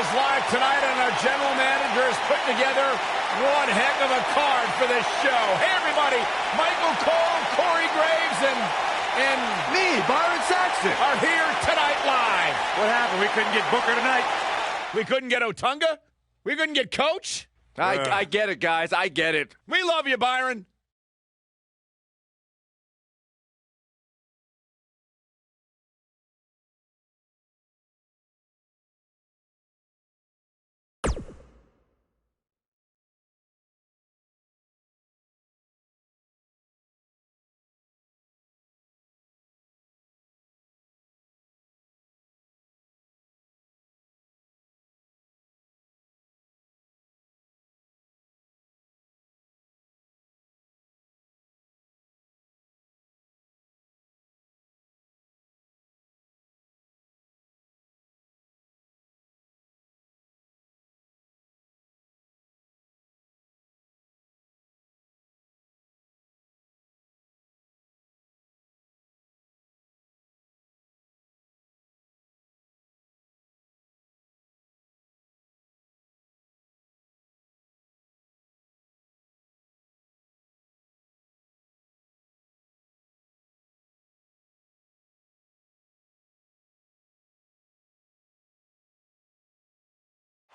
is live tonight, and our general manager has put together one heck of a card for this show. Hey, everybody, Michael Cole, Corey Graves, and me, Byron Saxton, are here tonight live. What happened? We couldn't get Booker tonight? We couldn't get Otunga? We couldn't get Coach? I get it, guys. I get it. We love you, Byron.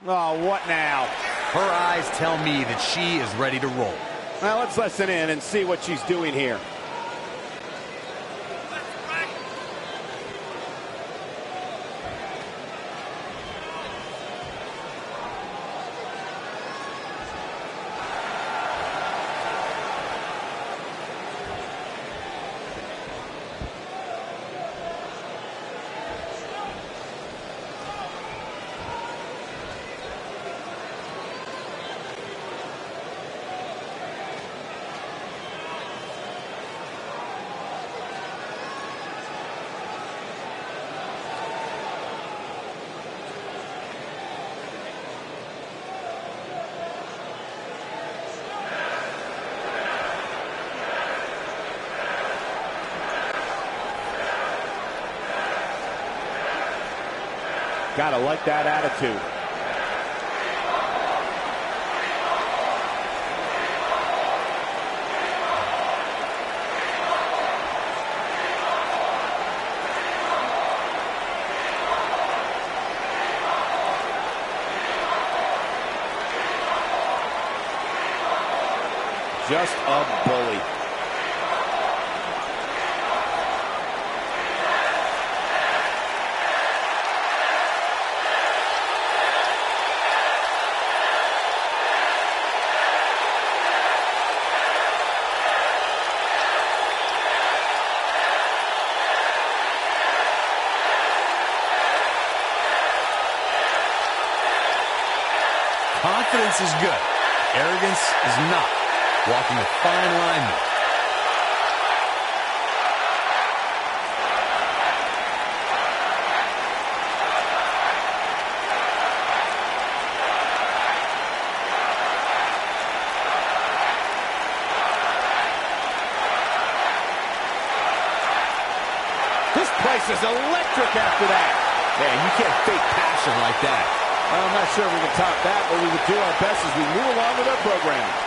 Oh, what now? Her eyes tell me that she is ready to roll. Now let's listen in and see what she's doing here. Gotta like that attitude. Just a bully. Confidence is good. Arrogance is not. Walking a fine line there. This place is electric after that. Man, you can't fake passion like that. I'm not sure we can top that, but we would do our best as we move along with our program.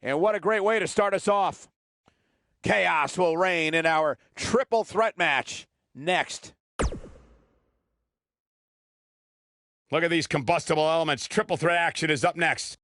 And what a great way to start us off. Chaos will reign in our triple threat match next. Look at these combustible elements. Triple threat action is up next.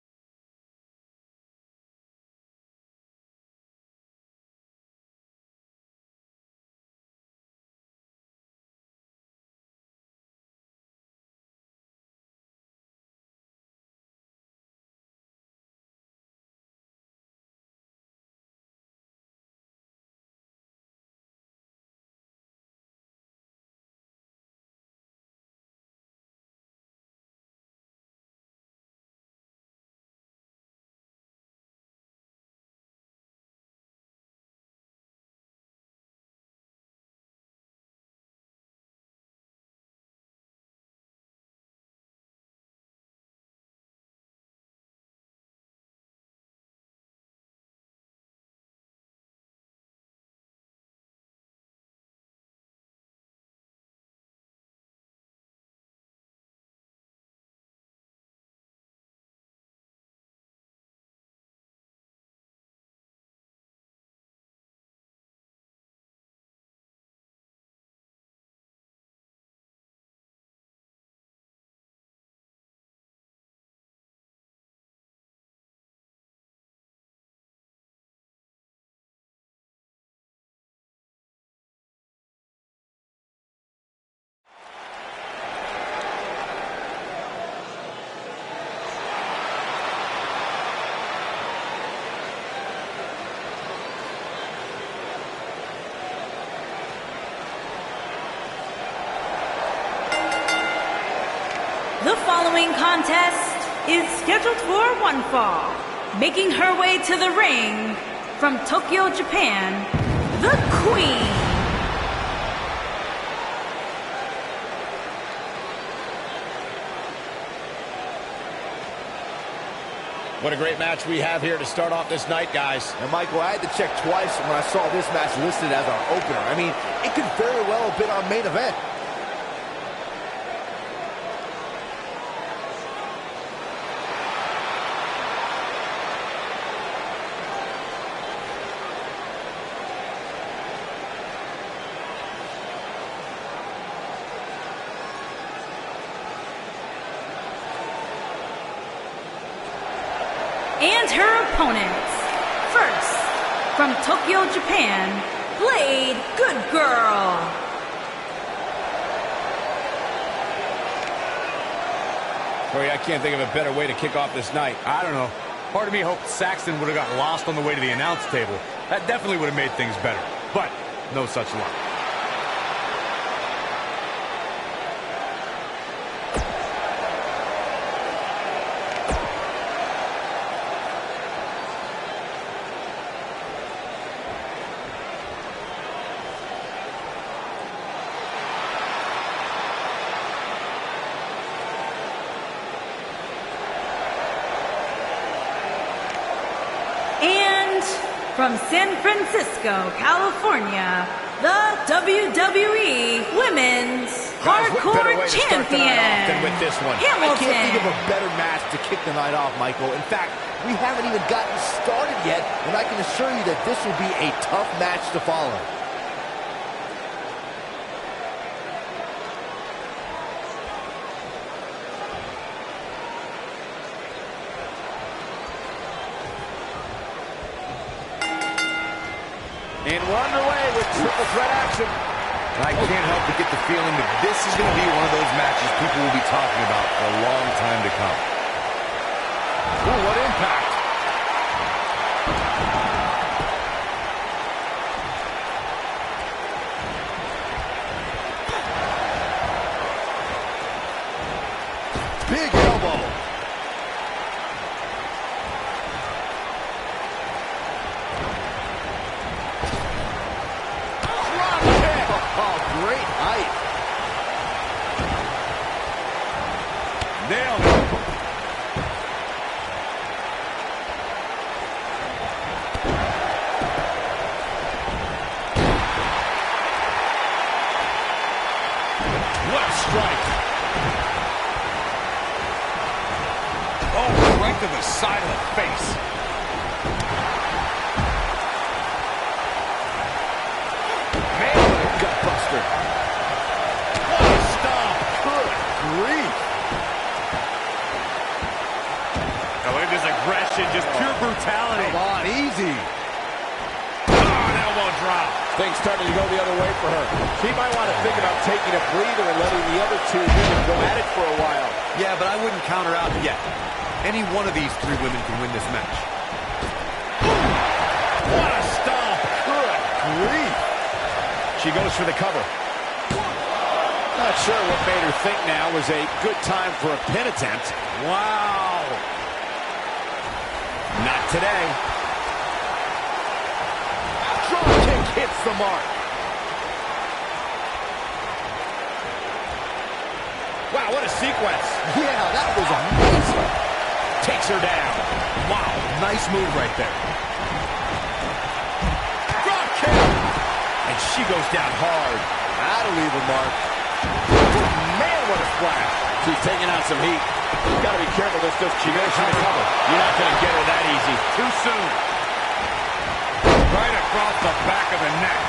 following contest is scheduled for one fall. Making her way to the ring from Tokyo, Japan, the Queen. What a great match we have here to start off this night, guys. And Michael, I had to check twice when I saw this match listed as our opener. I mean, it could very well have been our main event. And her opponents. First, from Tokyo, Japan, Blade Good Girl. Corey, I can't think of a better way to kick off this night. I don't know. Part of me hoped Saxton would have got lost on the way to the announce table. That definitely would have made things better. But no such luck. And from San Francisco, California, the WWE Women's Guys, what better Hardcore way to start the night off than with this one? Hamilton. I can't think of a better match to kick the night off, Michael. In fact, we haven't even gotten started yet, and I can assure you that this will be a tough match to follow. And we're underway with triple threat action. I can't help but get the feeling that this is going to be one of those matches people will be talking about for a long time to come. Ooh, what impact. Big elbow. Oh, great height. Nailed it. What a strike. Oh, right to the side of the face. Man, what a gut buster. What a stomp. Good grief. Now look at this aggression, just pure brutality. Come on, easy. Oh, an elbow drop. Things starting to go the other way for her. She might want to think about taking a breather and letting the other two women go at it for a while. Yeah, but I wouldn't count her out yet. Any one of these three women can win this match. What a stomp. Good grief. She goes for the cover. Not sure what made her think now was a good time for a pin attempt. Wow. Not today. Drop kick hits the mark. Wow, what a sequence. Yeah, that was amazing. Takes her down. Wow, nice move right there. Drop kick. And she goes down hard. That'll leave a mark. Man, what a splash. She's taking out some heat. You've got to be careful this does. She goes for the cover. You're not going to get her that easy. Too soon. Right across the back of the neck.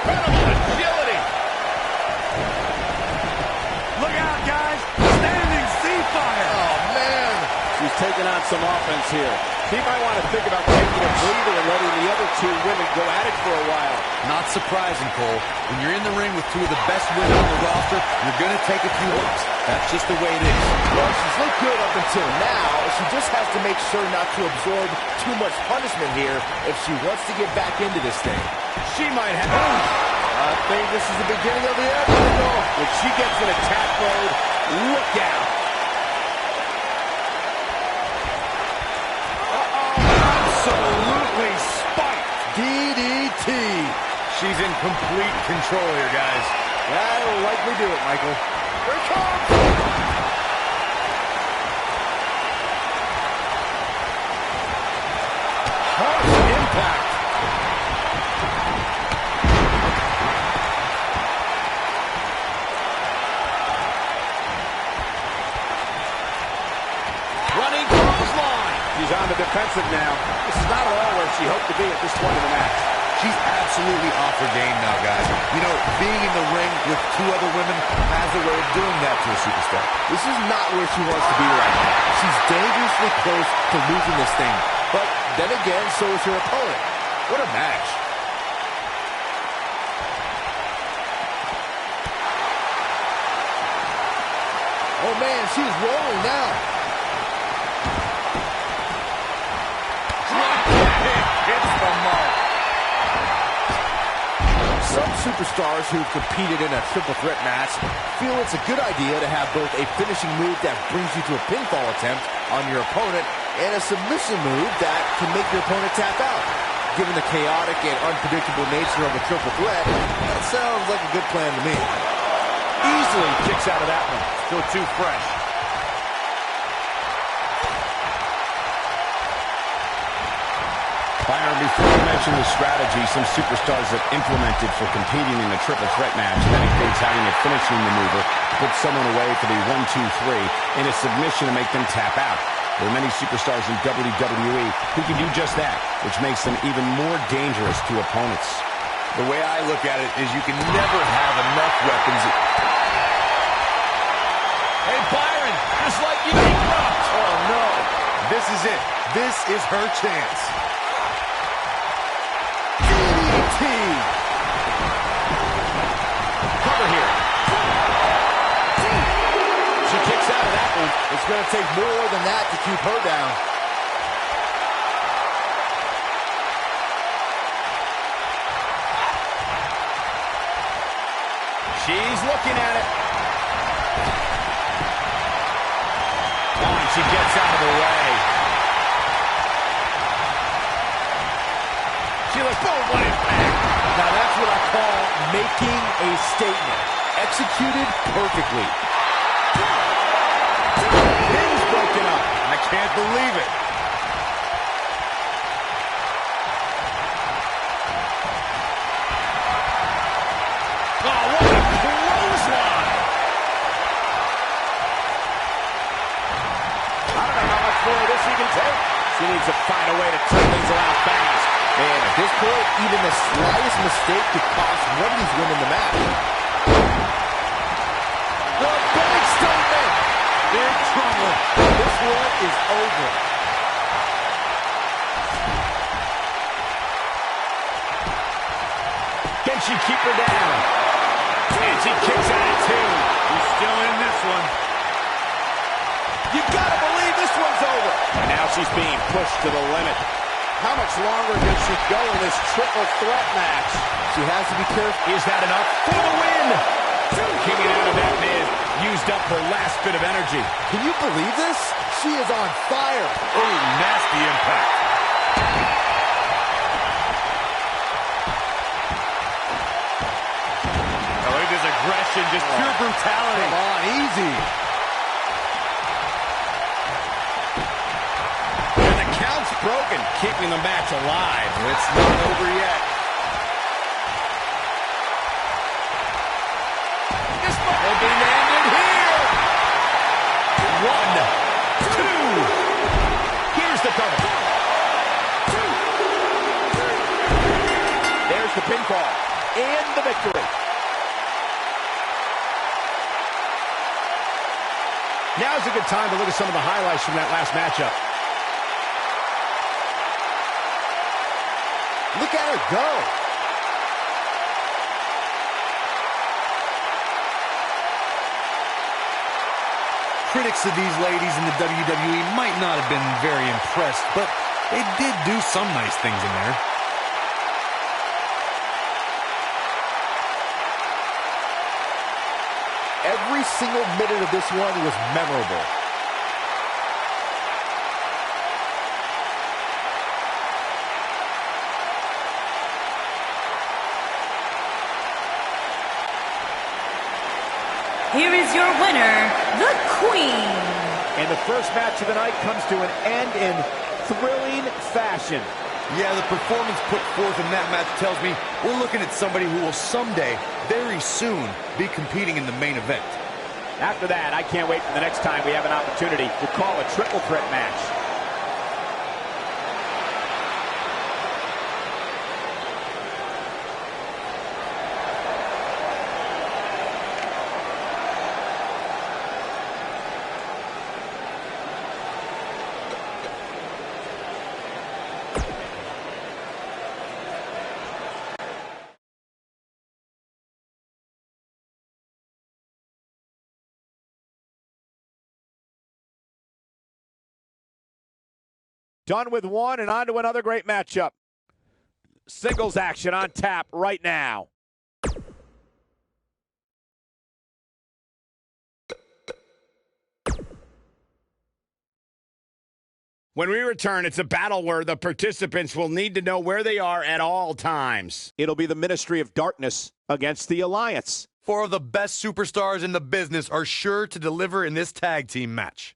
Incredible agility. Look out, guys. Standing sea fire. Oh, man. She She's taking on some offense here. He might want to think about taking a breather and letting the other two women go at it for a while. Not surprising, Cole. When you're in the ring with two of the best women on the roster, you're going to take a few lumps. That's just the way it is. Well, she's looked good up until now. She just has to make sure not to absorb too much punishment here if she wants to get back into this thing. She might have... I think this is the beginning of the end. When she gets in attack mode, look out. Absolutely spiked. DDT. She's in complete control here, guys. That'll likely do it, Michael. Here it comes. Harsh impact. Running clothesline. She's on the defensive now. This is not at all where she hoped to be at this point in the match. She's absolutely off her game now, guys. You know, being in the ring with two other women has a way of doing that to a superstar. This is not where she wants to be right now. She's dangerously close to losing this thing. But then again, so is her opponent. What a match. Oh man, she's rolling now. Hits the mark. Some superstars who've competed in a triple threat match feel it's a good idea to have both a finishing move that brings you to a pinfall attempt on your opponent and a submission move that can make your opponent tap out. Given the chaotic and unpredictable nature of a triple threat, that sounds like a good plan to me. Easily kicks out of that one. Still too fresh. Byron, before you mention the strategy some superstars have implemented for competing in a triple threat match, that includes having a finishing maneuver to put someone away for the 1-2-3 and a submission to make them tap out. There are many superstars in WWE who can do just that, which makes them even more dangerous to opponents. The way I look at it is you can never have enough weapons. Hey, Byron, just like you being dropped. Oh, no. This is it. This is her chance. DDT. Cover here. She kicks out of that one. It's going to take more than that to keep her down. She's looking at it. Oh, and she gets out of the way. She looks, boom, what impact. Now that's what I call making a statement. Executed perfectly. Pin's broken up. I can't believe it. Oh, what a clothesline. I don't know how much more of this he can take. She needs to find a way to turn things around fast. And at this point, even the slightest mistake could cost one of these women the match. The big statement! Big trouble. This one is over. Can she keep her down? And she kicks out at two. She's still in this one. You gotta believe this one's over. And now she's being pushed to the limit. How much longer can she go in this triple threat match? She has to be careful. Is that enough for the win? Kicking out of that mid, used up her last bit of energy. Can you believe this? She is on fire. Oh, nasty impact. Oh, look at this aggression, just pure brutality. Come on, easy. And the count's broken, keeping the match alive. It's not over yet. This will be landed here. 1, 2. Here's the cover. There's the pinfall and the victory. Now's a good time to look at some of the highlights from that last matchup. Look at her go. Critics of these ladies in the WWE might not have been very impressed, but they did do some nice things in there. Every single minute of this one was memorable. Here is your winner, the Queen. And the first match of the night comes to an end in thrilling fashion. Yeah, the performance put forth in that match tells me we're looking at somebody who will someday, very soon, be competing in the main event. After that, I can't wait for the next time we have an opportunity to call a triple threat match. Done with one and on to another great matchup. Singles action on tap right now. When we return, it's a battle where the participants will need to know where they are at all times. It'll be the Ministry of Darkness against the Alliance. Four of the best superstars in the business are sure to deliver in this tag team match.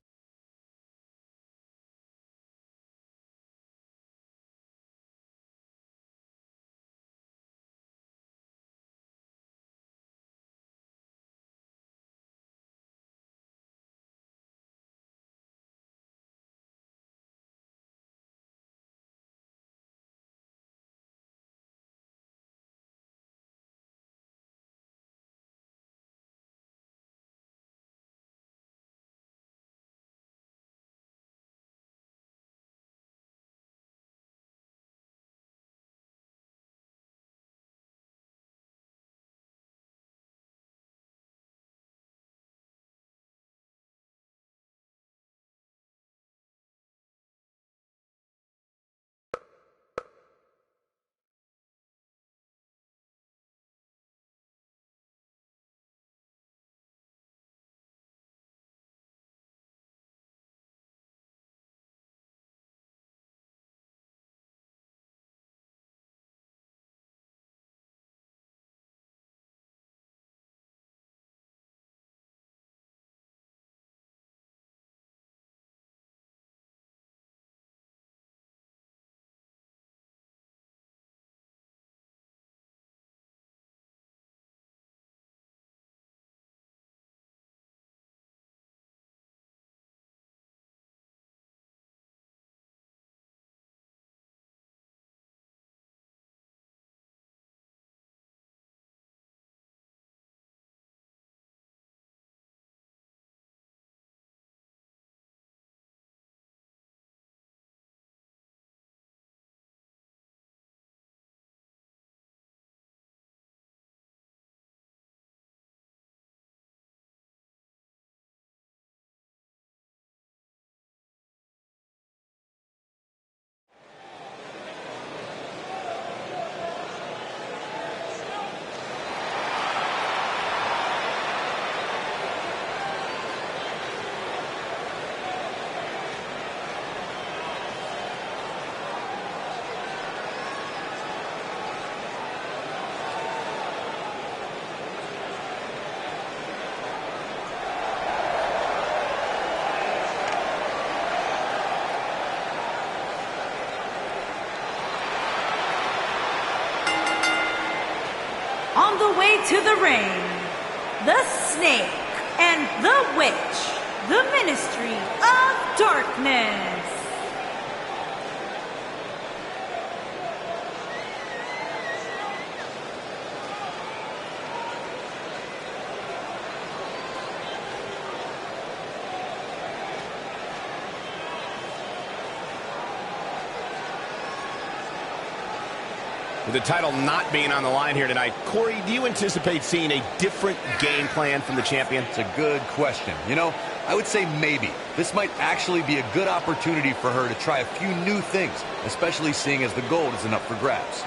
On the way to the ring, the Snake and the Witch, the Ministry of Darkness. With the title not being on the line here tonight, Corey, do you anticipate seeing a different game plan from the champion? It's a good question. You know, I would say maybe. This might actually be a good opportunity for her to try a few new things, especially seeing as the gold isn't up for grabs.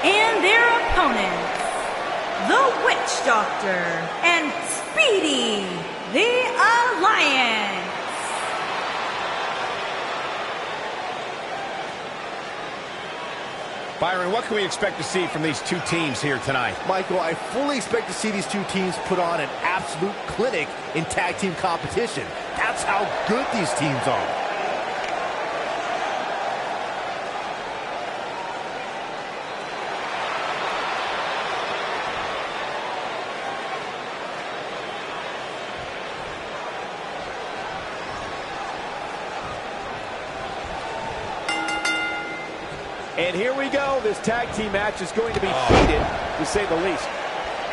And their opponents, the Witch Doctor and Speedy, the Alliance. Byron, what can we expect to see from these two teams here tonight? Michael, I fully expect to see these two teams put on an absolute clinic in tag team competition. That's how good these teams are. And here we go. This tag team match is going to be heated, to say the least.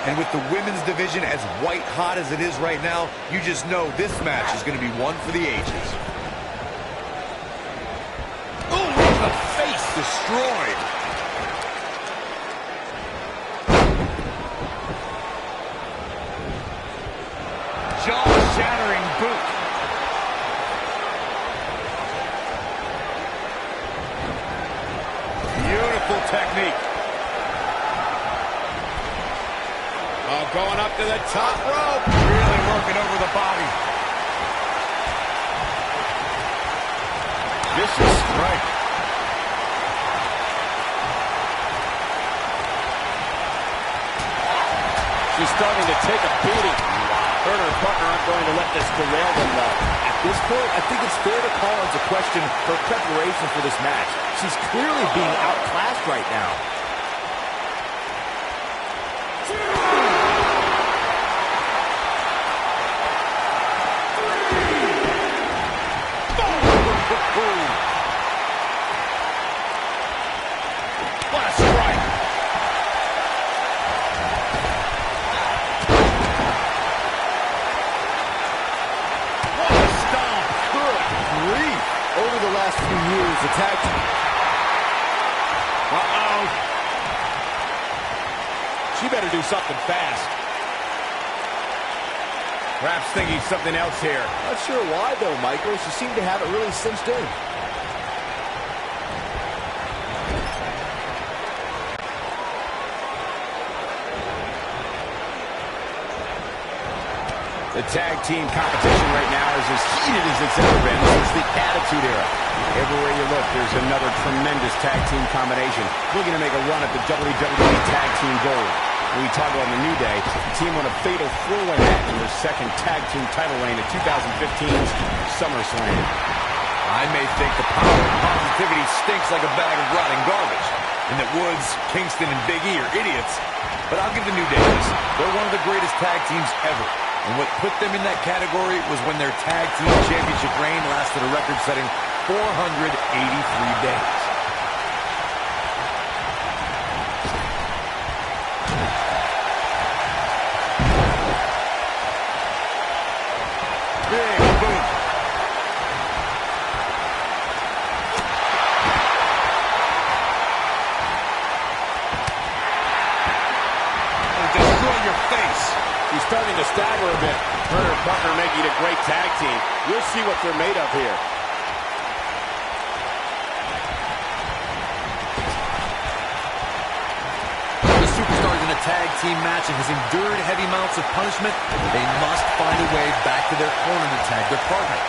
And with the women's division as white hot as it is right now, you just know this match is going to be one for the ages. Oh, right in the face. Destroyed. Jaw-shattering boot. Beautiful technique. Oh, going up to the top rope. Really working over the body. Vicious strike. She's starting to take a beating. Her and her partner aren't going to let this derail them, though. At this point, I think it's fair to call into question her preparation for this match. She's clearly being outclassed right now. What a strike. What a stomp. Good grief. Over the last few years, the tag team... Uh-oh. She better do something fast. Perhaps thinking something else here. Not sure why, though, Michael. She seemed to have it really cinched in. The tag team competition right now is as heated as it's ever been since the Attitude Era. Everywhere you look, there's another tremendous tag team combination looking to make a run at the WWE Tag Team Gold. When we talk about the New Day, the team won a fatal 4-way match in their second tag team title reign at 2015's SummerSlam. I may think the power and positivity stinks like a bag of rotting garbage, and that Woods, Kingston, and Big E are idiots, but I'll give the New Day this. They're one of the greatest tag teams ever, and what put them in that category was when their tag team championship reign lasted a record-setting 483 days. Big boot. Destroy your face. She's starting to stagger a bit. Her and her partner making a great tag team. We'll see what they're made of here. The superstars in a tag team match and has endured heavy amounts of punishment, they must find a way back to their corner to tag their partner.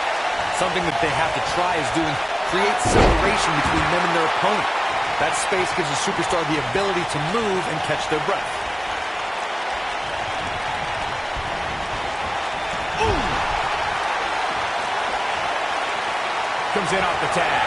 Something that they have to try is doing create separation between them and their opponent. That space gives a superstar the ability to move and catch their breath. Ooh. Comes in off the tag.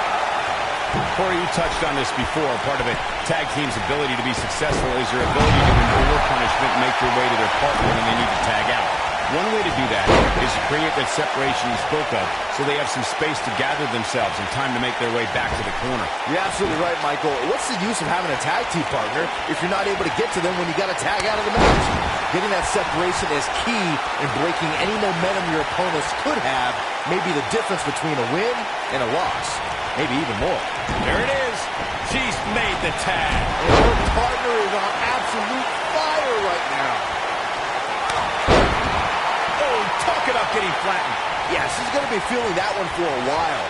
Corey, you touched on this before. Part of a tag team's ability to be successful is your ability to endure punishment and make your way to their partner when they need to tag out. One way to do that is to create that separation you spoke of so they have some space to gather themselves and time to make their way back to the corner. You're absolutely right, Michael. What's the use of having a tag team partner if you're not able to get to them when you got to tag out of the match? Getting that separation is key in breaking any momentum your opponents could have, maybe the difference between a win and a loss. Maybe even more. There it is. She's made the tag. And her partner is on absolute fire right now. Oh, talk about getting flattened. Yeah, she's going to be feeling that one for a while.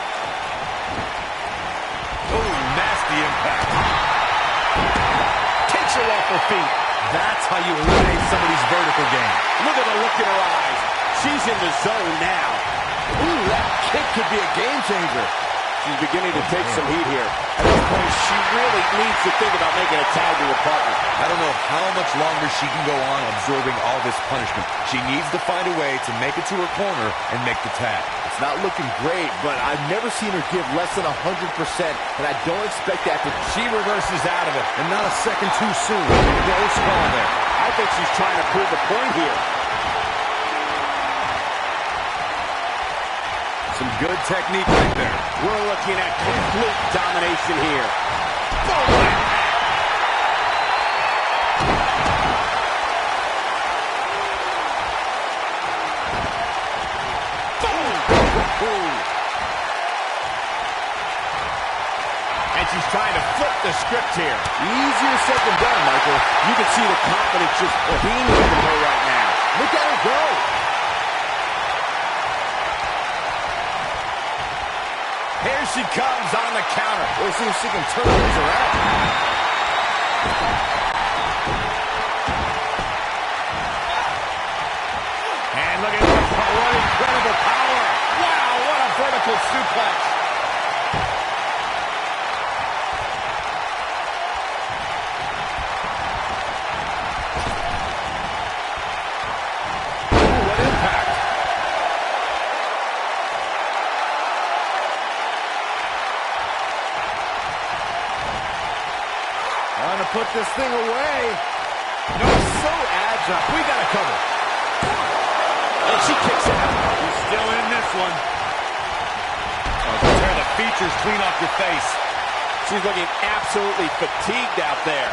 Oh, nasty impact. Takes her off her feet. That's how you eliminate somebody's vertical game. Look at the look in her eyes. She's in the zone now. Ooh, that kick could be a game changer. She's beginning to take some heat here. At this point, she really needs to think about making a tag to her partner. I don't know how much longer she can go on absorbing all this punishment. She needs to find a way to make it to her corner and make the tag. It's not looking great, but I've never seen her give less than 100%, and I don't expect that to... She reverses out of it. And not a second too soon. Close call there. I think she's trying to prove a point here. Some good technique right there. We're looking at complete domination here. And she's trying to flip the script here. Easier said than done, Michael. You can see the confidence just beaming from her right now. Look at her go. Here she comes on the counter. We'll see if she can turn things around. And look at this. What incredible power. Wow, what a vertical suplex. Ooh, what impact. Trying to put this thing away. No, so agile. We got to cover. And she kicks out. She's still in this one. Tear the features clean off your face. She's looking absolutely fatigued out there.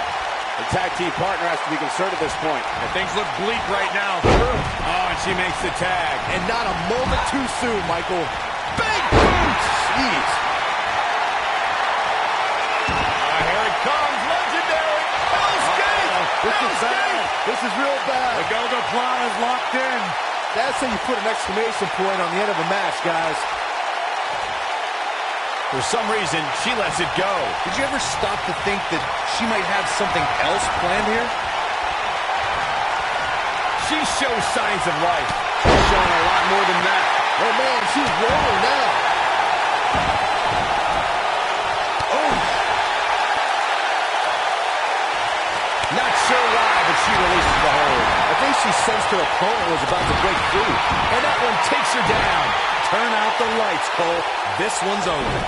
The tag team partner has to be concerned at this point. And things look bleak right now. Oh, and she makes the tag. And not a moment too soon, Michael. Big boots! Jeez. Here it comes. Legendary. Hell's Gate. This is bad. This is real bad. The Go-Go Plan is locked in. That's how you put an exclamation point on the end of a match, guys. For some reason, she lets it go. Did you ever stop to think that she might have something else planned here? She shows signs of life. She's showing a lot more than that. Oh, man, she's rolling now. Oh! Not sure why, but she releases the hold. I think she sensed her opponent was about to break free. And that one takes her down. Turn out the lights, Cole. This one's over.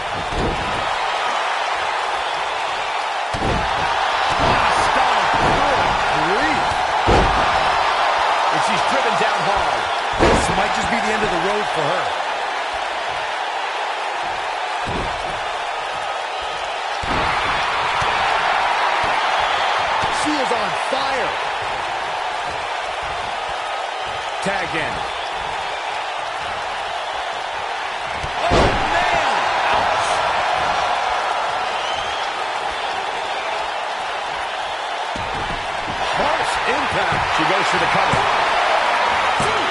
Stomp. Good grief. And she's driven down hard. This might just be the end of the road for her. She is on fire. Tagged in. She goes for the cover.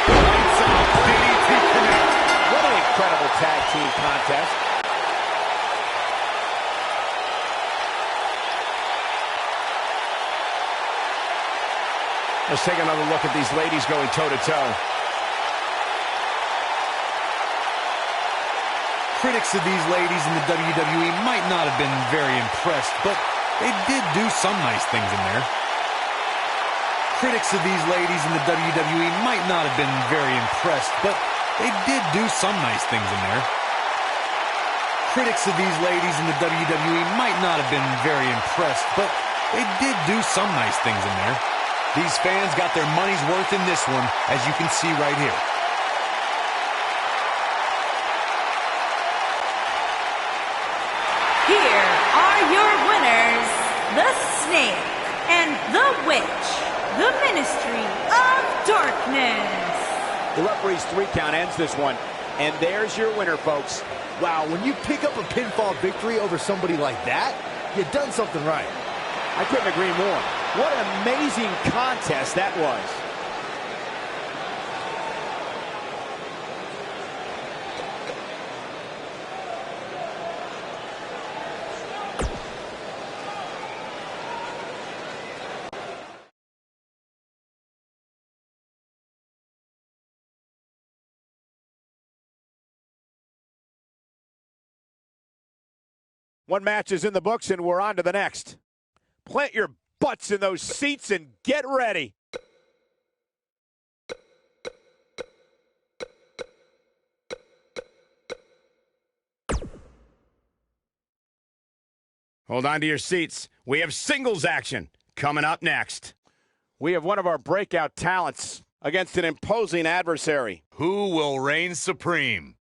Lights out. DDT connect. What an incredible tag team contest. Let's take another look at these ladies going toe-to-toe. Critics of these ladies in the WWE might not have been very impressed, but they did do some nice things in there. Critics of these ladies in the WWE might not have been very impressed, but they did do some nice things in there. Critics of these ladies in the WWE might not have been very impressed, but they did do some nice things in there. These fans got their money's worth in this one, as you can see right here. Here are your winners, the Snake and the Witch, the Ministry of Darkness. The referee's 3 count ends this one, and there's your winner, folks. Wow, when you pick up a pinfall victory over somebody like that, you've done something right. I couldn't agree more. What an amazing contest that was. One match is in the books, and we're on to the next. Plant your butts in those seats and get ready. Hold on to your seats. We have singles action coming up next. We have one of our breakout talents against an imposing adversary. Who will reign supreme?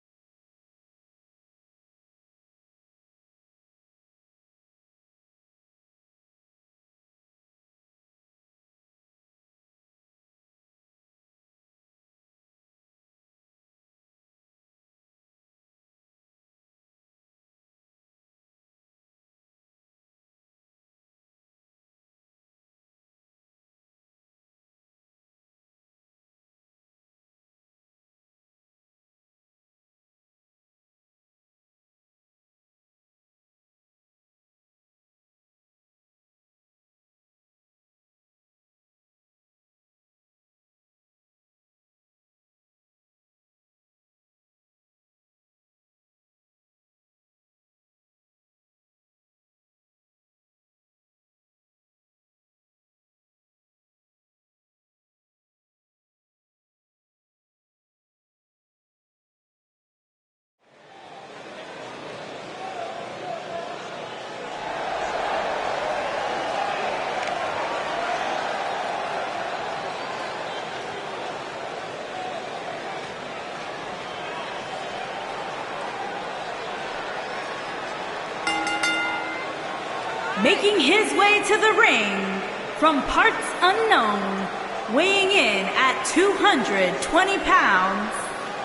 Making his way to the ring from parts unknown, weighing in at 220 pounds,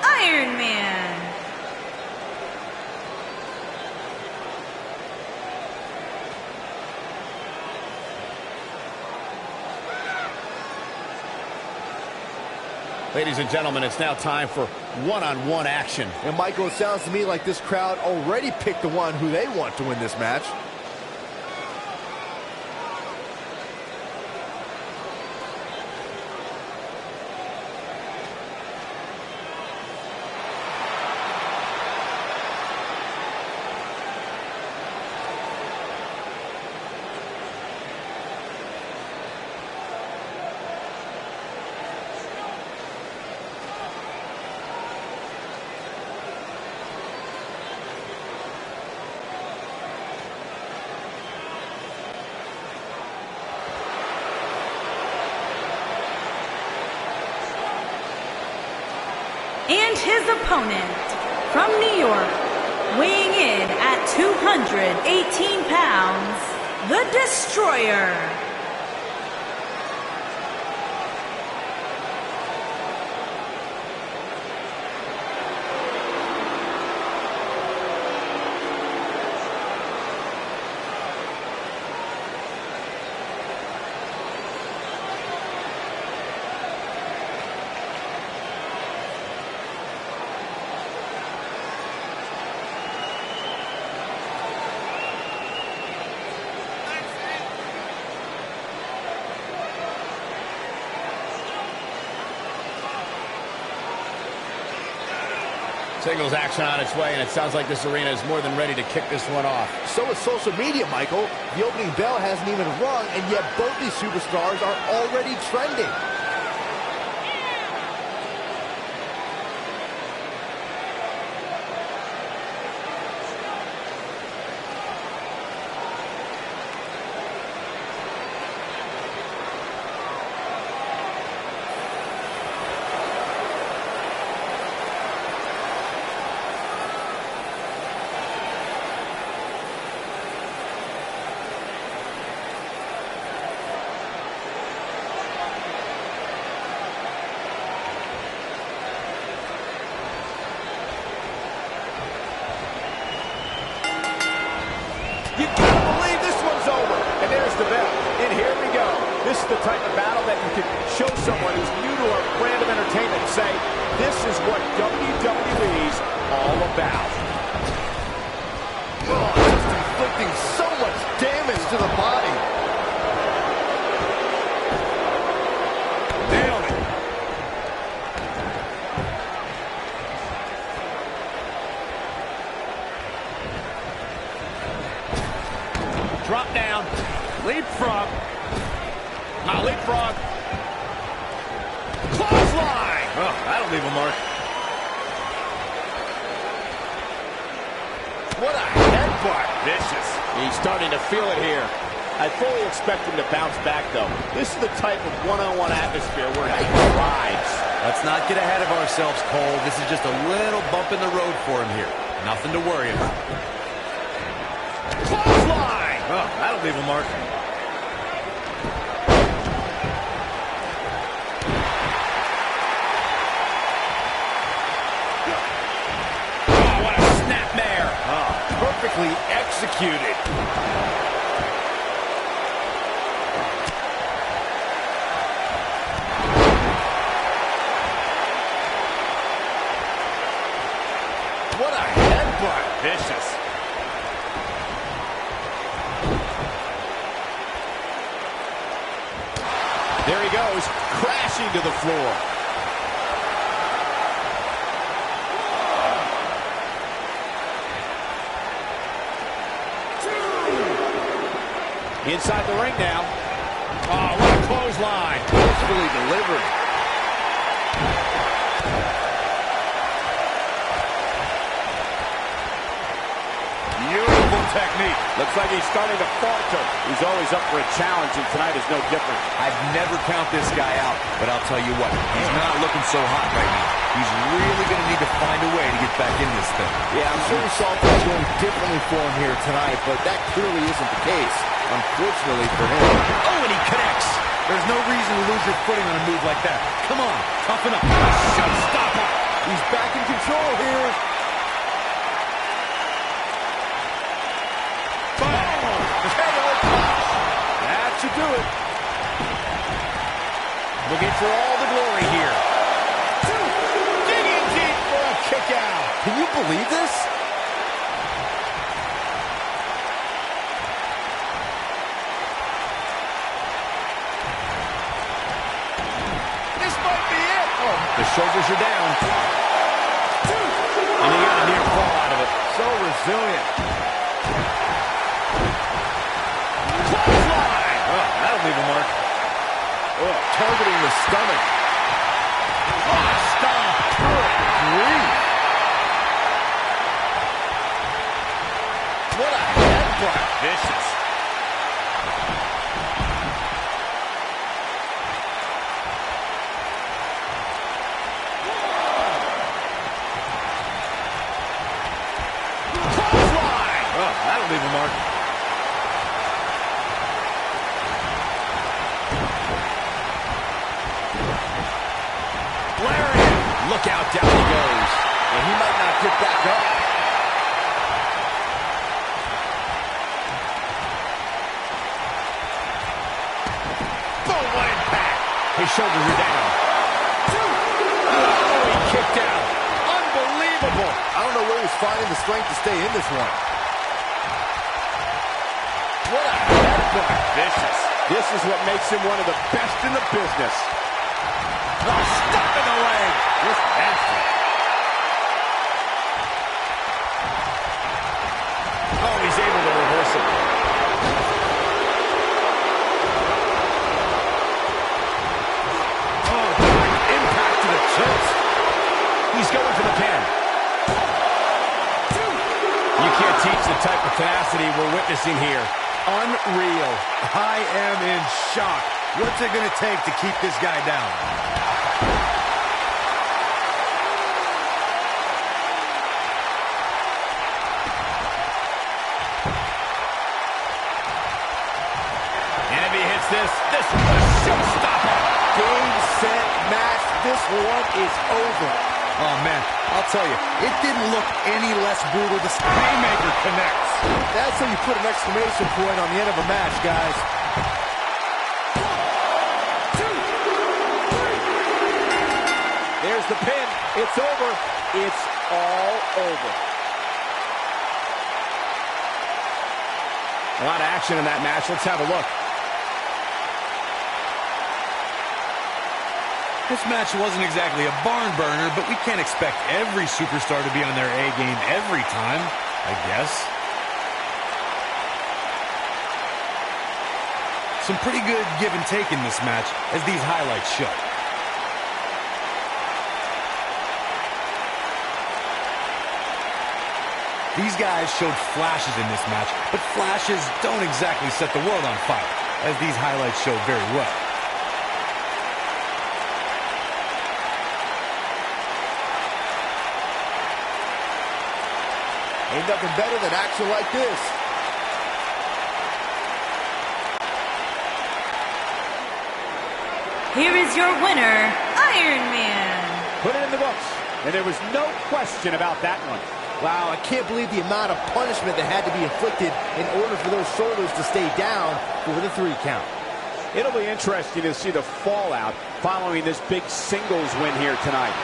Iron Man. Ladies and gentlemen, it's now time for one-on-one action. And Michael, it sounds to me like this crowd already picked the one who they want to win this match. And his opponent from New York, weighing in at 218 pounds, the Destroyer. Signals action on its way, and it sounds like this arena is more than ready to kick this one off. So is social media, Michael. The opening bell hasn't even rung, and yet both these superstars are already trending. You gotta believe this one's over. And there's the bell. And here we go. This is the type of battle that you can show someone who's new to our brand of entertainment and say, this is what WWE's all about. Oh, just inflicting so much damage to the body. Nailed it. Drop down. Leapfrog. Not leapfrog. Clothesline. Oh, that'll leave a mark. What a headbutt. Vicious. He's starting to feel it here. I fully expect him to bounce back, though. This is the type of one-on-one atmosphere where he thrives. Let's not get ahead of ourselves, Cole. This is just a little bump in the road for him here. Nothing to worry about. Clothesline. Oh, that'll leave a mark. Oh, what a snapmare. Oh, perfectly executed. What a headbutt. Vicious. There he goes, crashing to the floor. Inside the ring now. Oh, what a clothesline. Forcefully delivered. Beautiful technique. Looks like he's starting to falter. He's always up for a challenge, and tonight is no different. I'd never count this guy out, but I'll tell you what, he's not looking so hot right now. He's really going to need to find a way to get back in this thing. Yeah, I'm sure we saw things going differently for him here tonight, but that clearly isn't the case, unfortunately for him. Oh, and he connects. There's no reason to lose your footing on a move like that. Come on, toughen up. Showstopper. He's back in control here. That should do it. Looking for all the glory here. Digging deep for a kick out. Can you believe this? This might be it. Oh, The shoulders are down. And he got a near fall out of it. so resilient. Clothesline. Oh, that'll leave a mark. Oh, targeting the stomach. Oh, stomp. Good grief. What a headbutt. Vicious. Clothesline. Oh, that'll leave a mark. Lariat. Look out, down he goes. And he might not get back up. Boom, what impact. His shoulders are down. Oh, he kicked out. Unbelievable. I don't know where he's finding the strength to stay in this one. What a headbutt. Vicious. This is what makes him one of the best in the business. Oh, stop in the leg. Just nasty. tenacity we're witnessing here. Unreal. I am in shock. What's it going to take to keep this guy down? And if he hits this is a showstopper. Game, set, match. This one is over. Oh, man, I'll tell you, it didn't look any less brutal. This haymaker connects. That's how you put an exclamation point on the end of a match, guys. 1, 2, 3. There's the pin. It's over. It's all over. A lot of action in that match. Let's have a look. This match wasn't exactly a barn burner, but we can't expect every superstar to be on their A game every time, I guess. Some pretty good give and take in this match, as these highlights show. These guys showed flashes in this match, but flashes don't exactly set the world on fire, as these highlights show very well. Ain't nothing better than action like this. Here is your winner, Iron Man. Put it in the books. And there was no question about that one. Wow, I can't believe the amount of punishment that had to be inflicted in order for those shoulders to stay down for the 3 count. It'll be interesting to see the fallout following this big singles win here tonight.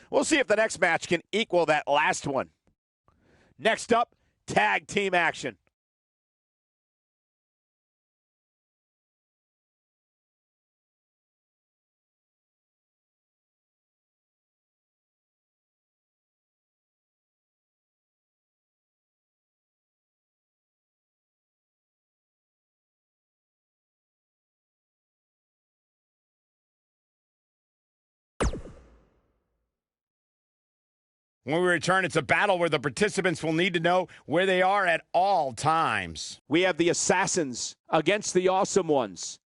We'll see if the next match can equal that last one. Next up, tag team action. When we return, it's a battle where the participants will need to know where they are at all times. We have the Assassins against the Awesome Ones.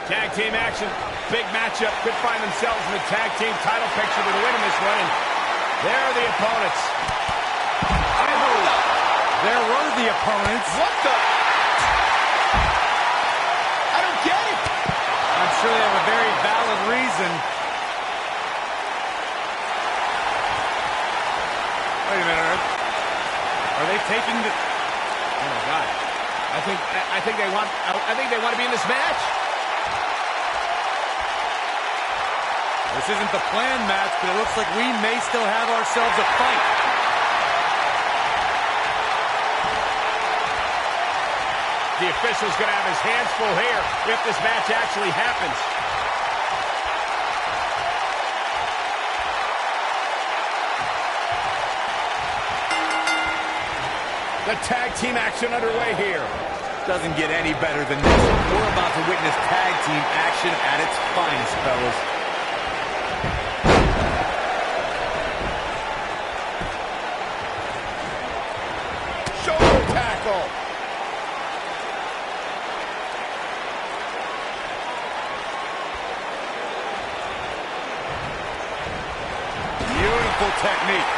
Tag team action, big matchup, could find themselves in the tag team title picture with a win in this one, and there are the opponents. There were the opponents. What the? I don't get it. I'm sure they have a very valid reason. Wait a minute. Are they taking the... Oh my God. I think they want to be in this match. This isn't the planned match, but it looks like we may still have ourselves a fight. The official's going to have his hands full here if this match actually happens. The tag team action underway here. Doesn't get any better than this. We're about to witness tag team action at its finest, fellas. Shoulder tackle. Beautiful technique.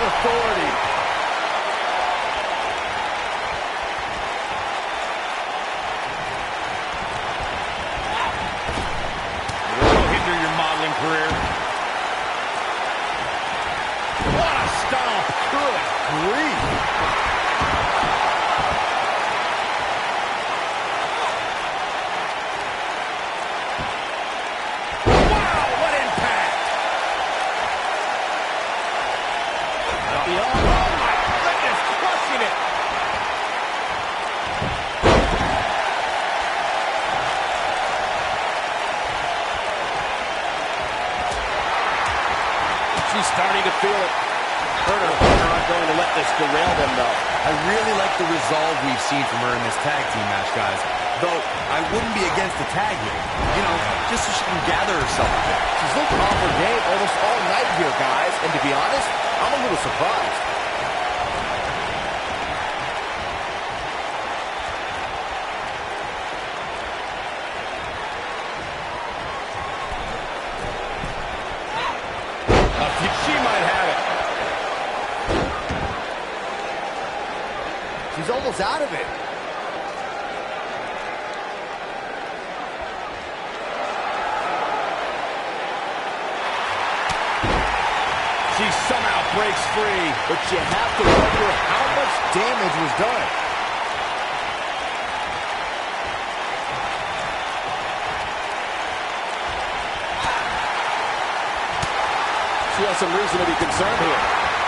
Authority. Will hinder your modeling career. What a stomp. Good grief. Wow, what impact. Oh my goodness, crushing it. She's starting to feel it. Herder not going to let this derail them, though. I really like the resolve we've seen from her in this tag team match, guys. Though, I wouldn't be against the tag here. You know, just so she can gather herself a bit. She's looked off her game almost all night here, guys. And to be honest, I'm a little surprised. She might have it. She's almost out of it. She somehow breaks free. But you have to wonder how much damage was done. She has some reason to be concerned here.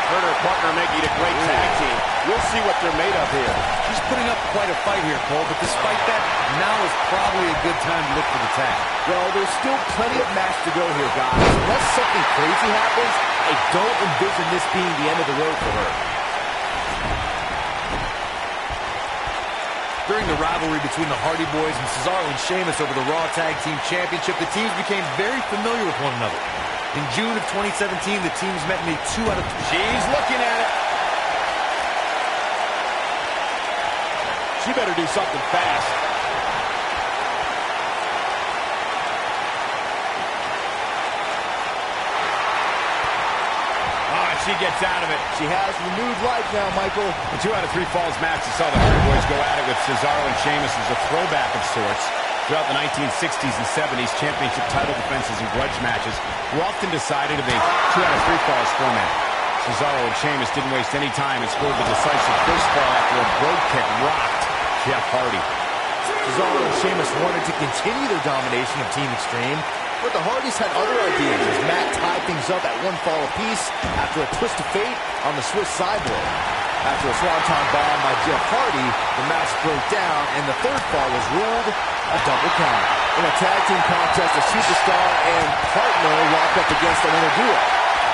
Her and her partner making a great tag team. We'll see what they're made of here. She's putting up quite a fight here, Cole, but despite that, now is probably a good time to look for the tag. Well, there's still plenty of match to go here, guys. Unless something crazy happens, I don't envision this being the end of the road for her. During the rivalry between the Hardy Boys and Cesaro and Sheamus over the Raw Tag Team Championship, the teams became very familiar with one another. In June of 2017, the teams met in a 2 out of 2. She's looking at it. She better do something fast. She gets out of it. She has renewed life now, Michael. The 2 out of 3 falls match that saw the Hardy Boys go at it with Cesaro and Sheamus as a throwback of sorts. Throughout the 1960s and 70s, championship title defenses and grudge matches were often decided in a 2 out of 3 falls format. Cesaro and Sheamus didn't waste any time and scored the decisive first fall after a brogue kick rocked Jeff Hardy. Cesaro and Sheamus wanted to continue their domination of Team Extreme, but the Hardys had other ideas as Matt tied things up at 1 fall apiece after a twist of fate on the Swiss sideboard. After a swanton bomb by Jeff Hardy, the match broke down and the 3rd fall was ruled a double count. In a tag team contest, a superstar and partner locked up against another duo.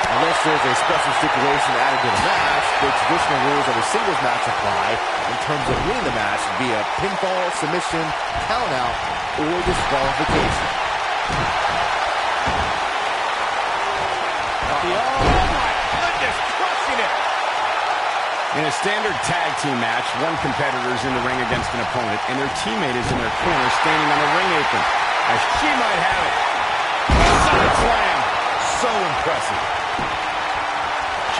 Unless there's a special stipulation added to the match, the traditional rules of a singles match apply in terms of winning the match via pinfall, submission, countout, or disqualification. Oh my goodness, crushing it. In a standard tag team match, one competitor is in the ring against an opponent, and their teammate is in their corner standing on a ring apron. As she might have it. Side slam. So impressive.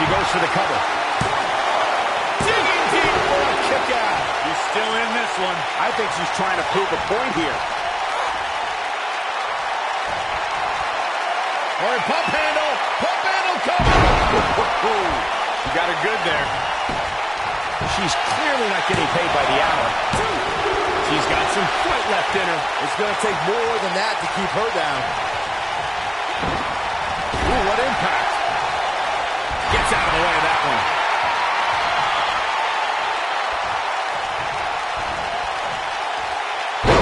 She goes for the cover. Digging deep for a kick out. She's still in this one. I think she's trying to prove a point here. Or pump handle. Pump handle cover. Ooh, you got her good there. She's clearly not getting paid by the hour. She's got some fight left in her. It's going to take more than that to keep her down. Ooh, what impact. Gets out of the way of that one.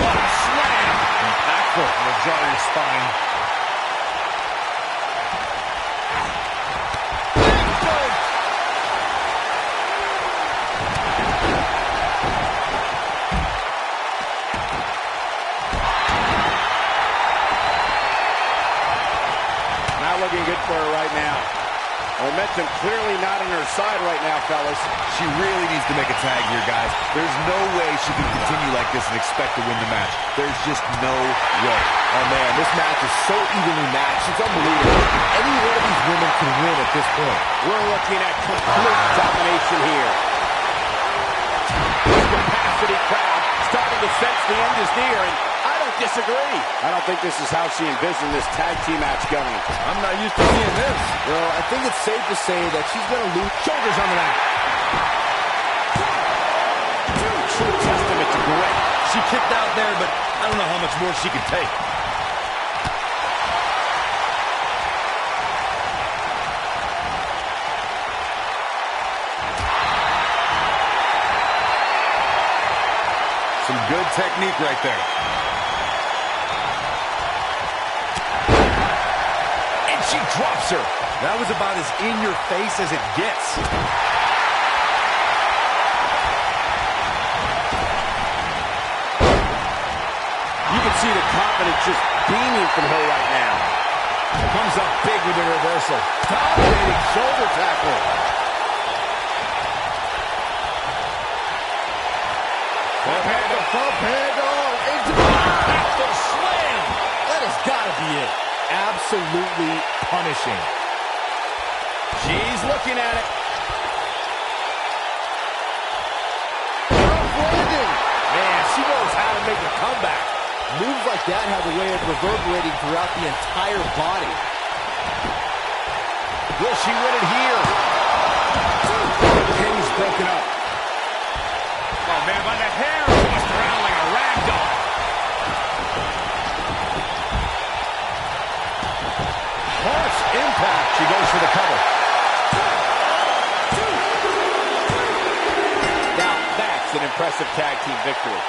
What a slam. Impactful. Will jar your spine. Looking good for her right now. Momentum clearly not on her side right now, fellas. She really needs to make a tag here, guys. There's no way she can continue like this and expect to win the match. There's just no way. Oh, man, this match is so evenly matched. It's unbelievable. Any one of these women can win at this point. We're looking at complete domination here. This capacity crowd starting to sense the end is near, and I don't disagree. I don't think this is how she envisioned this tag team match going. I'm not used to seeing this. Well, I think it's safe to say that she's going to lose. Shoulders on the mat. True testament to grit. She kicked out there, but I don't know how much more she can take. Some good technique right there. And she drops her. That was about as in your face as it gets. You can see the confidence just beaming from her right now. Comes up big with the reversal. Dominating shoulder tackle. Bump handle into the slam. That has got to be it. Absolutely punishing. She's looking at it. Landing. Man, she knows how to make a comeback. Moves like that have a way of reverberating throughout the entire body. Will she win it here? The pin's broken up. Oh, man, by the hair. Tossed around like a rag doll. Harsh impact. She goes for the cover. Now, that's an impressive tag team victory.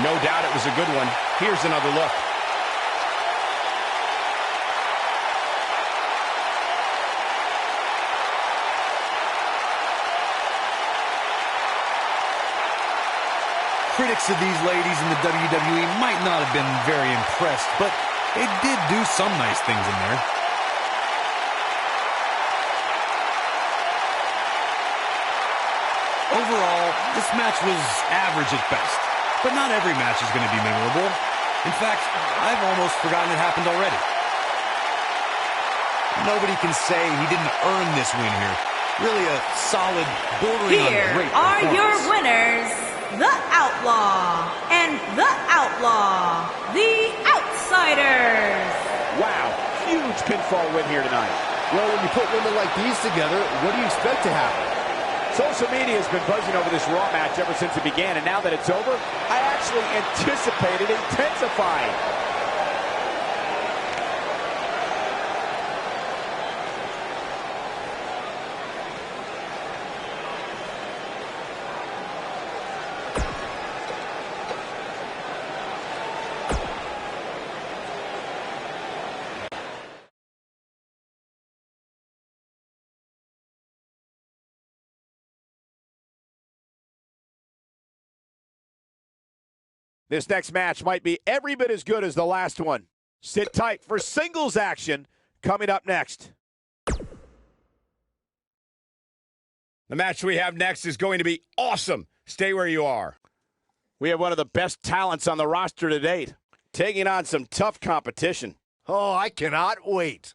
No doubt it was a good one. Here's another look. Critics of these ladies in the WWE might not have been very impressed, but they did do some nice things in there. Overall, this match was average at best, but not every match is going to be memorable. In fact, I've almost forgotten it happened already. Nobody can say he didn't earn this win here. Really a solid, bordering on Here great are performance. your winners, The Outlaw and The Outlaw, The Outsiders. Wow, huge pinfall win here tonight. Well, when you put women like these together, what do you expect to happen? Social media has been buzzing over this Raw match ever since it began, and now that it's over, I actually anticipated intensifying. This next match might be every bit as good as the last one. Sit tight for singles action coming up next. The match we have next is going to be awesome. Stay where you are. We have one of the best talents on the roster to date, taking on some tough competition. Oh, I cannot wait.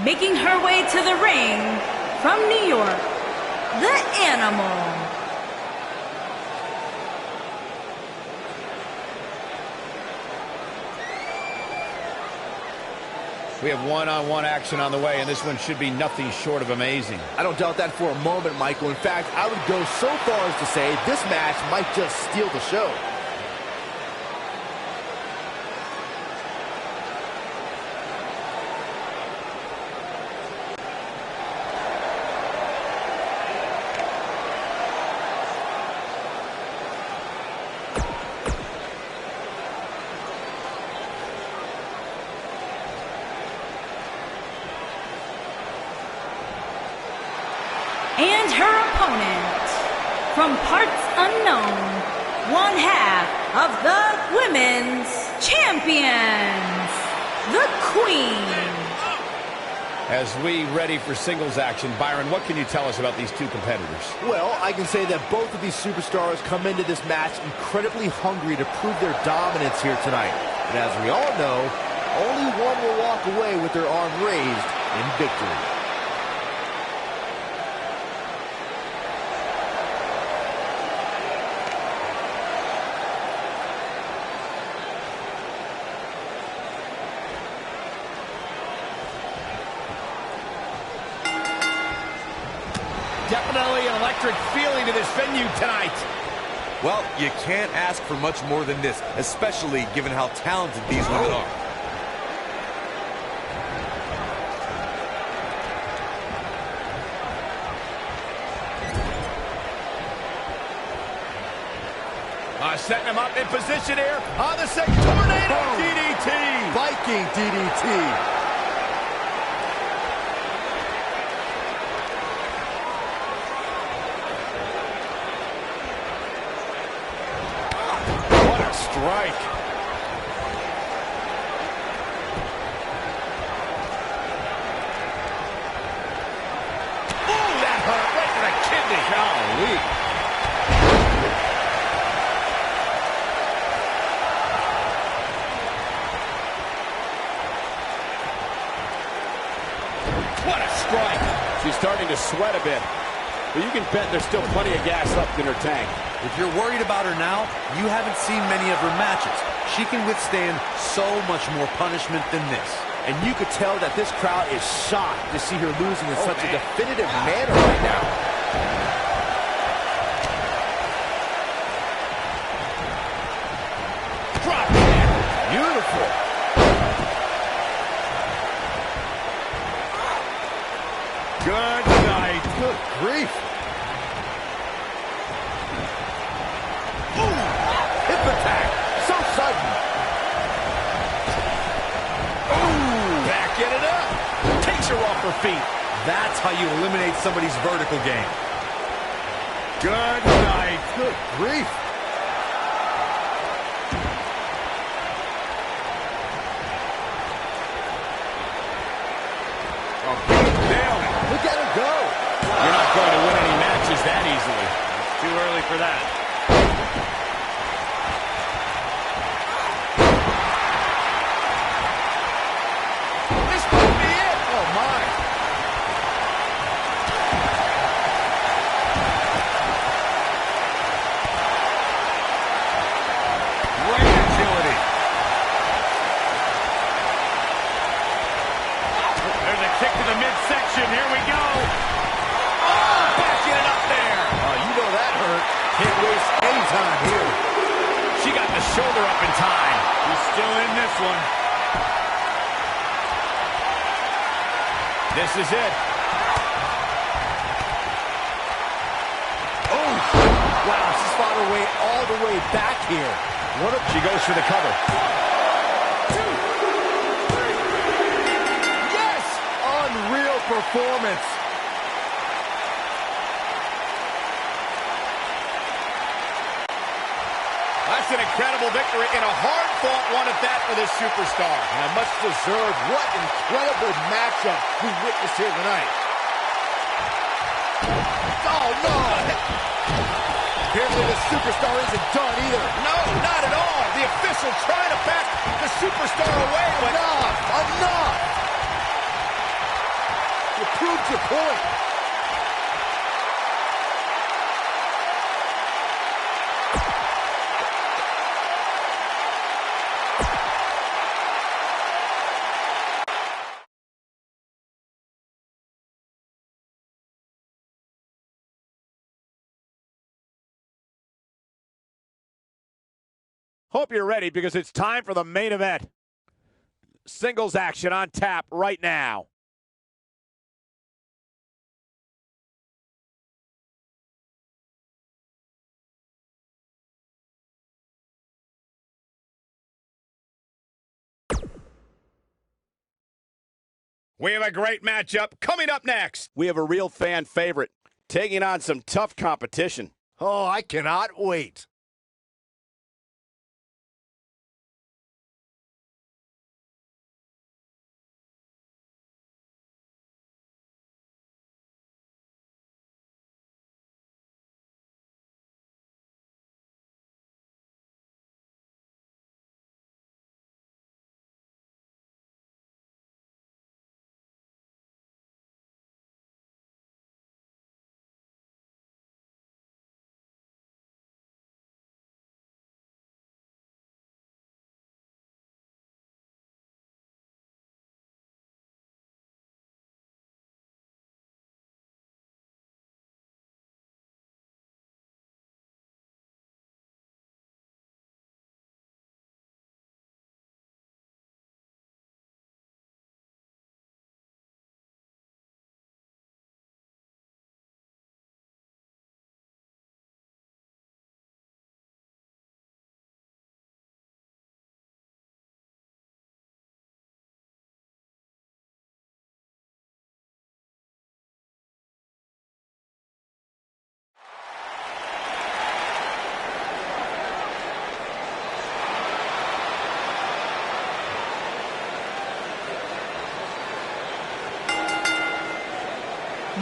Making her way to the ring from New York, the Animal. We have one-on-one action on the way, and this one should be nothing short of amazing. I don't doubt that for a moment, Michael. In fact, I would go so far as to say this match might just steal the show. And her opponent, from parts unknown, one half of the Women's Champions, the Queen. As we ready for singles action, Byron, what can you tell us about these two competitors? Well, I can say that both of these superstars come into this match incredibly hungry to prove their dominance here tonight. And as we all know, only one will walk away with their arm raised in victory. Definitely an electric feeling to this venue tonight. Well, you can't ask for much more than this, especially given how talented these women are. Setting him up in position here on the second tornado DDT. Viking DDT. What a strike. Ooh, that hurt right to the kidney. Golly. What a strike. She's starting to sweat a bit, but you can bet there's still plenty of gas left in her tank. If you're worried about her now, you haven't seen many of her matches. She can withstand so much more punishment than this. And you could tell that this crowd is shocked to see her losing in such a definitive manner right now. Drop kick. Beautiful. Good night. Good grief. Ooh, hip attack. So sudden. Ooh, backing it up. Takes her off her feet. That's how you eliminate somebody's vertical game. Good night. Good grief. Look at her go. You're not going to win any matches that easily. It's too early for that. This might be it. Oh, my. Great agility. There's a kick to the midsection. Here we go. Backing it up there. Oh, you know that hurt. Can't waste any time here. She got the shoulder up in time. He's still in this one. This is it. Oh, wow, she's fought her way all the way back here. What a... She goes for the cover. Yes! Unreal performance. That's an incredible victory and a hard-fought one at that for this superstar. And a much-deserved, what incredible matchup we witnessed here tonight. Oh, no! Apparently the superstar isn't done either. No, not at all. The official trying to back the superstar away. But Enough! point. Hope you're ready because it's time for the main event. Singles action on tap right now. We have a great matchup coming up next. We have a real fan favorite taking on some tough competition. Oh, I cannot wait.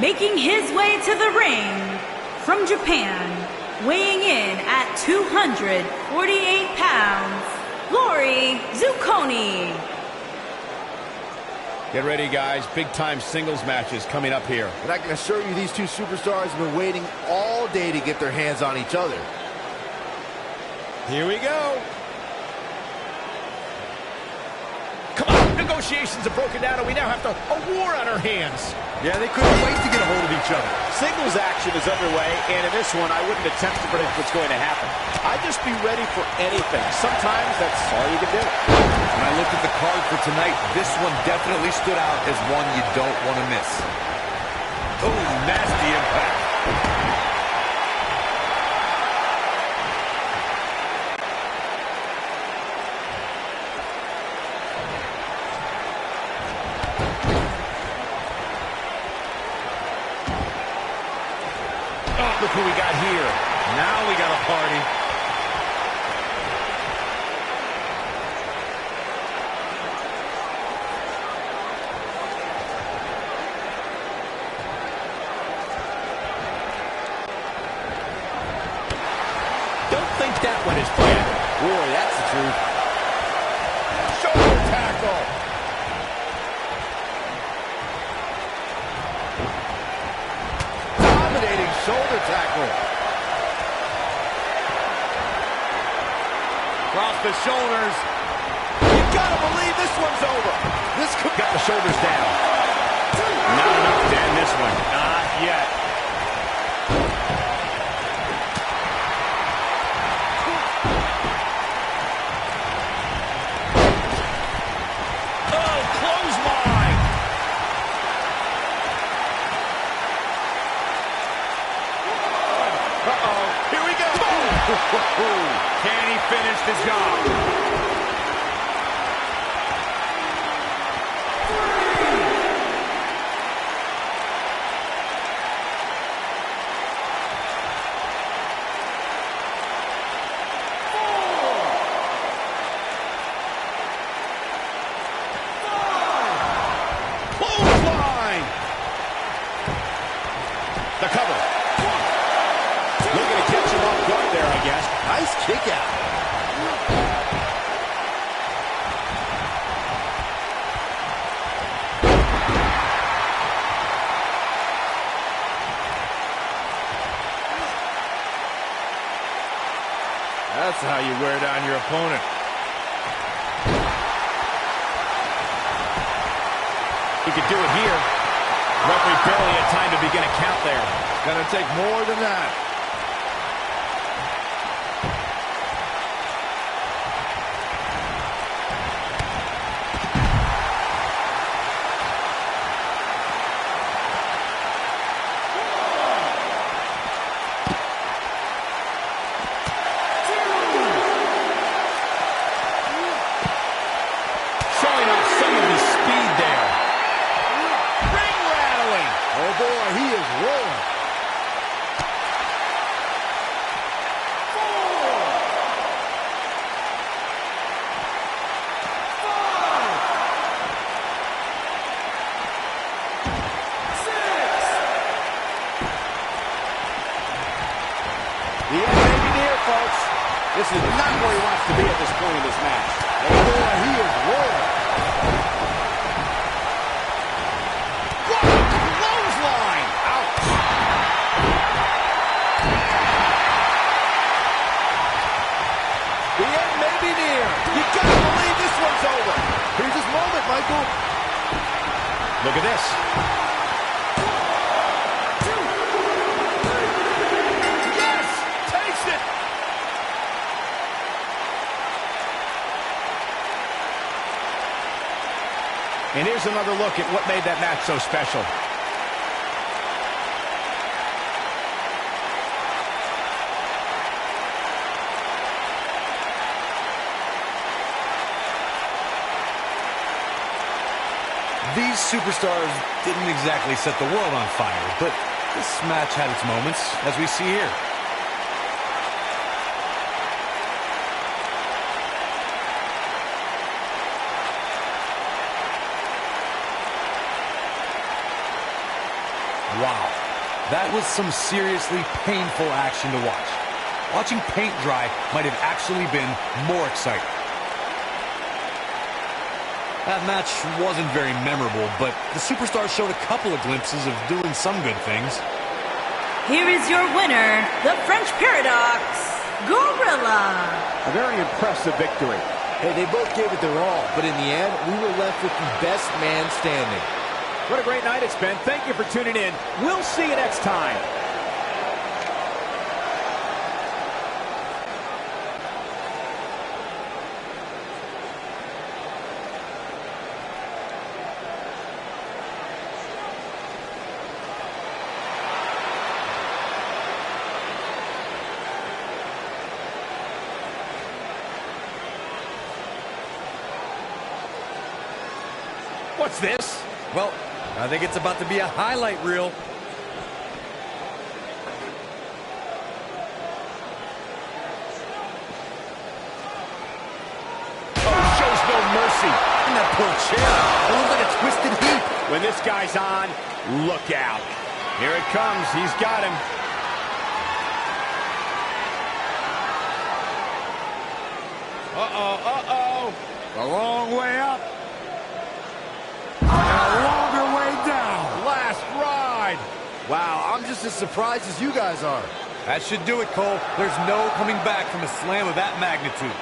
Making his way to the ring from Japan, weighing in at 248 pounds, Glory Zucconi. Get ready, guys. Big-time singles matches coming up here. And I can assure you these two superstars have been waiting all day to get their hands on each other. Here we go. Come on, negotiations have broken down and we now have a war on our hands. Yeah, they couldn't wait to get a hold of each other. Singles action is underway, and in this one, I wouldn't attempt to predict what's going to happen. I'd just be ready for anything. Sometimes that's all you can do. When I looked at the card for tonight, this one definitely stood out as one you don't want to miss. Oh, nasty impact. Look who we got here. Now we got a party. Don't think that one is planned. Boy, that's the truth. Shoulder tackle. Dominating shoulder tackle. Across the shoulders. You gotta believe this one's over. This could got the shoulders down. Not enough to end this one. Not yet. Oh, clothesline. Uh-oh. Here we go. Can he finish this job? Clothesline. The cover. Looking to catch him off guard there, I guess. Nice kick out. That's how you wear down your opponent. He could do it here. Referee barely had time to begin a count there. It's going to take more than that. The end may be near, folks. This is not where he wants to be at this point in this match. Oh boy, he is rolling. What a clothesline! Ouch! The end may be near. You gotta believe this one's over. Here's his moment, Michael. Look at this. And here's another look at what made that match so special. These superstars didn't exactly set the world on fire, but this match had its moments, as we see here. Wow, that was some seriously painful action to watch. Watching paint dry might have actually been more exciting. That match wasn't very memorable, but the superstars showed a couple of glimpses of doing some good things. Here is your winner, the French Paradox, Gorilla. A very impressive victory. Hey, they both gave it their all, but in the end, we were left with the best man standing. What a great night it's been. Thank you for tuning in. We'll see you next time. What's this? Well, I think it's about to be a highlight reel. Oh, shows no mercy. And that poor chair, it looks like a twisted heap. When this guy's on, look out. Here it comes. He's got him. Uh-oh, uh-oh. The long way up. And a longer way down. Last ride. Wow, I'm just as surprised as you guys are. That should do it, Cole. There's no coming back from a slam of that magnitude.